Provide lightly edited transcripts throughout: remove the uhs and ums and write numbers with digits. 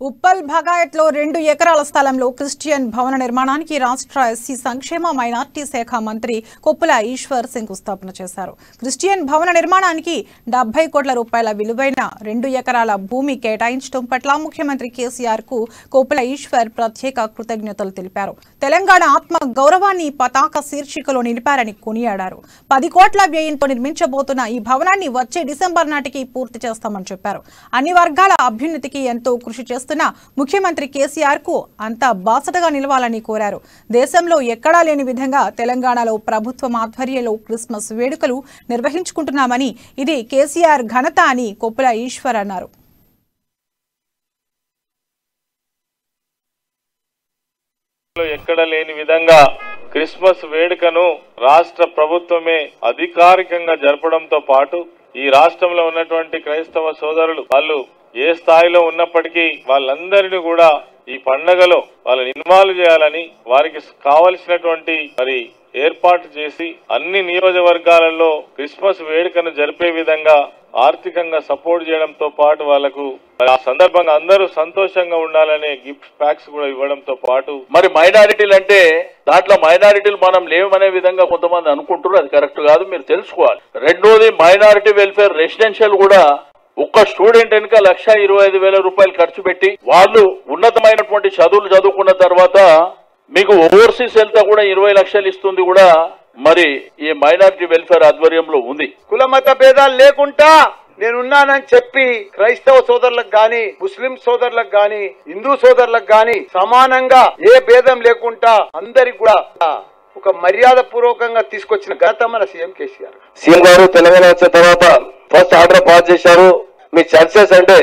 ఉప్పల్ భగాయత్లో 2 ఎకరాల స్థలంలో క్రిస్టియన్ భవన నిర్మాణానికి రాష్ట్ర ఎస్సీ సంక్షేమ మైనార్టీ శాఖ మంత్రి కొప్పుల ఈశ్వర్ శంకుస్థాపన చేశారు. క్రిస్టియన్ భవన నిర్మాణానికి 70 కోట్ల రూపాయల విలువైన 2 ఎకరాల భూమి కేటాయించడం పట్ల ముఖ్యమంత్రి కేసీఆర్ కు కొప్పుల ఈశ్వర్ ప్రత్యేక కృతజ్ఞతలు తెలిపారు. తెలంగాణ ఆత్మ గౌరవాన్ని పతాక శీర్షికలో నిలిపారని కొనియాడారు. 10 కోట్ల వ్యయంతో నిర్మించబోతున్న ఈ భవనాన్ని వచ్చే డిసెంబర్ నాటికి పూర్తి చేస్తామని చెప్పారు. అన్ని వర్గాల అభ్యున్నతికి ఎంతో కృషి చేస్తున్న ముఖ్యమంత్రి కేసీఆర్ కు అంతా బాసటగా నిలవాలని కోరారు. దేశంలో ఎక్కడా లేని విధంగా తెలంగాణలో ప్రభుత్వం ఆధ్వర్యంలో క్రిస్మస్ వేడుకలు నిర్వహించుకుంటున్నామని, ఇది కేసీఆర్ ఘనత అని కొప్పుల ఈశ్వర్ అన్నారు. ఎక్కడ లేని విధంగా క్రిస్మస్ వేడుకను రాష్ట్ర ప్రభుత్వమే అధికారికంగా జరపడంతో పాటు ఈ రాష్ట్రంలో ఉన్నటువంటి క్రైస్తవ సోదరులు వాళ్ళు ఏ స్థాయిలో ఉన్నప్పటికీ వాళ్ళందరినీ కూడా ఈ పండగలో వాళ్ళని ఇన్వాల్వ్ చేయాలని వారికి కావలసినటువంటి ఏర్పాటు చేసి అన్ని నియోజకవర్గాలలో క్రిస్మస్ వేడుకను జరిపే విధంగా ఆర్థికంగా సపోర్ట్ చేయడంతో పాటు వాళ్లకు ఆ సందర్భంగా అందరూ సంతోషంగా ఉండాలనే గిఫ్ట్ ప్యాక్స్ కూడా ఇవ్వడంతో పాటు మైనారిటీలు అంటే దాంట్లో మైనారిటీలు మనం లేవనే విధంగా కొంతమంది అనుకుంటారు. అది కరెక్ట్ కాదు, మీరు తెలుసుకోవాలి. రెండోది మైనారిటీ వెల్ఫేర్ రెసిడెన్షియల్ కూడా ఒక్క స్టూడెంట్ వెనుక 1,25,000 రూపాయలు ఖర్చు పెట్టి వాళ్ళు ఉన్నతమైనటువంటి చదువులు చదువుకున్న తర్వాత మీకు ఓవర్సీస్ వెళ్తా కూడా 20 లక్షలు ఇస్తుంది కూడా మరి ఈ మైనారిటీ వెల్ఫేర్ ఆధ్వర్యంలో ఉంది. కులమత భేదాలు లేకుండా నేనున్నానని చెప్పి క్రైస్తవ సోదరులకు గాని, ముస్లిం సోదరులకు గాని, హిందూ సోదరులకు గాని సమానంగా ఏ భేదం లేకుండా అందరికి కూడా ఒక మర్యాద పూర్వకంగా తీసుకొచ్చిన ఘనత మన సీఎం కేసీఆర్. సీఎం గారు తెలంగాణ వచ్చిన తర్వాత ఫస్ట్ ఆర్డర్ పాస్ చేశారు. మీ చర్చెస్ అంటే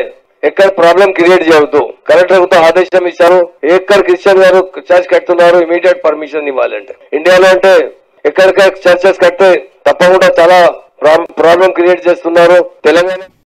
ఎక్కడ ప్రాబ్లం క్రియేట్ చేయవద్దు, కలెక్టర్ తో ఆదేశం ఇచ్చారు. ఎక్కడ క్రిస్టియన్ గారు చర్చ్ కడుతున్నారు ఇమీడియట్ పర్మిషన్ ఇవ్వాలంటే. ఇండియాలో అంటే ఎక్కడిక్కడ చర్చెస్ కడితే తప్పకుండా చాలా ప్రాబ్లం క్రియేట్ చేస్తున్నారు. తెలంగాణ